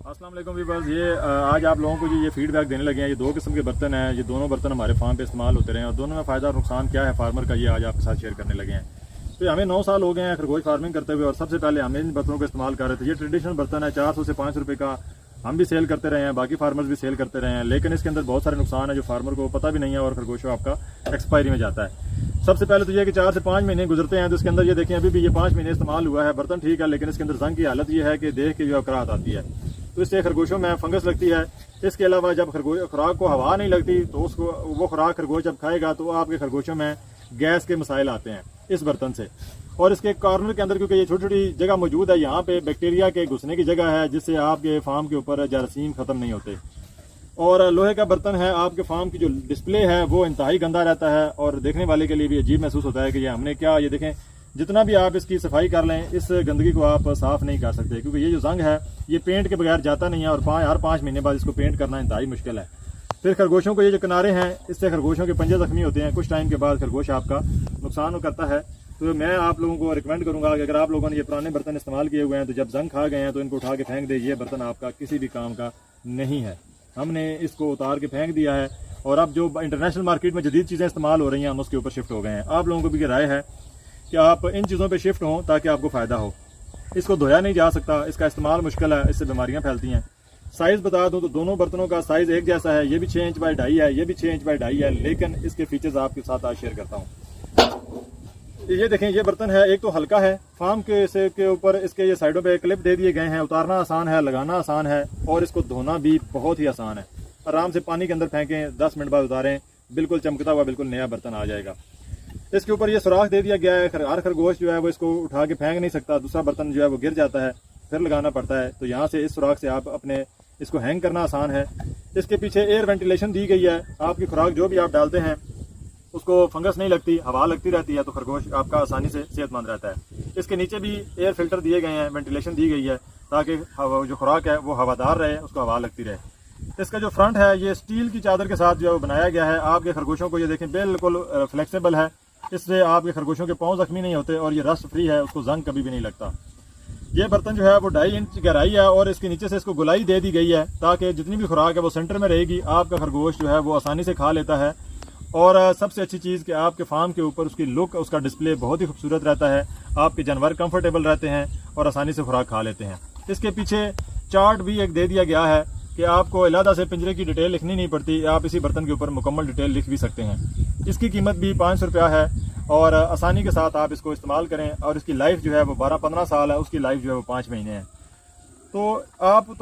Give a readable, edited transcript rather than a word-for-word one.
अस्सलाम वालेकुम व्यूअर्स। आज आप लोगों को ये फीडबैक देने लगे हैं। ये दो किस्म के बर्तन हैं। ये दोनों बर्तन हमारे फार्म पे इस्तेमाल होते रहे हैं और दोनों में फ़ायदा और नुकसान क्या है फार्मर का, ये आज आपके साथ शेयर करने लगे हैं। तो हमें 9 साल हो गए हैं खरगोश फार्मिंग करते हुए और सबसे पहले हम इन बर्तनों को इस्तेमाल कर रहे थे। ये ट्रेडिशनल बर्तन है, 400 से 500 रुपये का हम भी सेल करते रहे हैं, बाकी फार्मर्स भी सेल करते रहे हैं, लेकिन इसके अंदर बहुत सारे नुकसान है जो फार्मर को पता भी नहीं है और खरगोश आपका एक्सपायरी में जाता है। सबसे पहले तो ये कि 4 से 5 महीने गुजरते हैं तो इसके अंदर ये देखें अभी भी ये 5 महीने इस्तेमाल हुआ है, बर्तन ठीक है, लेकिन इसके अंदर जंग की हालत ये है कि देख के जो कराहत आती है, तो इससे खरगोशों में फंगस लगती है। इसके अलावा जब खुराक को हवा नहीं लगती तो उसको वो खुराक खरगोश जब खाएगा तो आपके खरगोशों में गैस के मसाइल आते हैं इस बर्तन से। और इसके कॉर्नर के अंदर क्योंकि ये छोटी छोटी जगह मौजूद है, यहाँ पे बैक्टीरिया के घुसने की जगह है जिससे आपके फार्म के ऊपर जरासीम खत्म नहीं होते। और लोहे का बर्तन है, आपके फार्म की जो डिस्प्ले है वो इंतहाई गंदा रहता है और देखने वाले के लिए भी अजीब महसूस होता है कि ये हमने क्या, ये देखें जितना भी आप इसकी सफाई कर लें इस गंदगी को आप साफ नहीं कर सकते क्योंकि ये जो जंग है ये पेंट के बगैर जाता नहीं है और हर 5 महीने बाद इसको पेंट करना इंतहाई मुश्किल है। फिर खरगोशों को ये जो किनारे हैं इससे खरगोशों के पंजे जख्मी होते हैं, कुछ टाइम के बाद खरगोश आपका नुकसान करता है। तो मैं आप लोगों को रिकमेंड करूंगा कि अगर आप लोगों ने ये पुराने बर्तन इस्तेमाल किए हुए हैं तो जब जंग खा गए हैं तो इनको उठा के फेंक दे। ये बर्तन आपका किसी भी काम का नहीं है, हमने इसको उतार के फेंक दिया है और अब जो इंटरनेशनल मार्केट में जदीद चीज़ें इस्तेमाल हो रही हैं हम उसके ऊपर शिफ्ट हो गए हैं। आप लोगों को भी ये राय है कि आप इन चीज़ों पे शिफ्ट हों ताकि आपको फ़ायदा हो। इसको धोया नहीं जा सकता, इसका इस्तेमाल मुश्किल है, इससे बीमारियां फैलती हैं। साइज़ बता दूं तो दोनों बर्तनों का साइज़ एक जैसा है, ये भी 6 इंच बाई 2.5 है, ये भी 6 इंच बाई 2.5 है, लेकिन इसके फीचर्स आपके साथ आज शेयर करता हूँ। ये देखें, ये बर्तन है, एक तो हल्का है, फार्म के ऊपर इसके ये साइडों पे क्लिप दे दिए गए हैं, उतारना आसान है, लगाना आसान है और इसको धोना भी बहुत ही आसान है। आराम से पानी के अंदर फेंकें, 10 मिनट बाद उतारें, बिल्कुल चमकता हुआ बिल्कुल नया बर्तन आ जाएगा। इसके ऊपर ये सुराख दे दिया गया है, हर खरगोश जो है वो इसको उठा के फेंक नहीं सकता, दूसरा बर्तन जो है वो गिर जाता है, फिर लगाना पड़ता है। तो यहाँ से इस सुराख से आप अपने इसको हैंग करना आसान है। इसके पीछे एयर वेंटिलेशन दी गई है, आपकी खुराक जो भी आप डालते हैं उसको फंगस नहीं लगती, हवा लगती रहती है, तो खरगोश आपका आसानी से सेहतमंद रहता है। इसके नीचे भी एयर फिल्टर दिए गए हैं, वेंटिलेशन दी गई है ताकि जो खुराक है वो हवादार रहे, उसको हवा लगती रहे। इसका जो फ्रंट है ये स्टील की चादर के साथ जो है वो बनाया गया है। आपके खरगोशों को ये देखें बिल्कुल फ्लेक्सिबल है, इससे आपके खरगोशों के पाँव जख्मी नहीं होते और ये रस्ट फ्री है, उसको जंग कभी भी नहीं लगता। ये बर्तन जो है वो 2.5 इंच गहराई है और इसके नीचे से इसको गोलाई दे दी गई है ताकि जितनी भी खुराक है वो सेंटर में रहेगी, आपका खरगोश जो है वो आसानी से खा लेता है। और सबसे अच्छी चीज़ कि आपके फार्म के ऊपर उसकी लुक, उसका डिस्प्ले बहुत ही खूबसूरत रहता है, आपके जानवर कंफर्टेबल रहते हैं और आसानी से खुराक खा लेते हैं। इसके पीछे चार्ट भी एक दे दिया गया है कि आपको अलहदा से पिंजरे की डिटेल लिखनी नहीं पड़ती, आप इसी बर्तन के ऊपर मुकम्मल डिटेल लिख भी सकते हैं। इसकी कीमत भी 500 रुपया है और आसानी के साथ आप इसको इस्तेमाल करें और इसकी लाइफ जो है वो 12-15 साल है, उसकी लाइफ जो है वो 5 महीने है। तो आप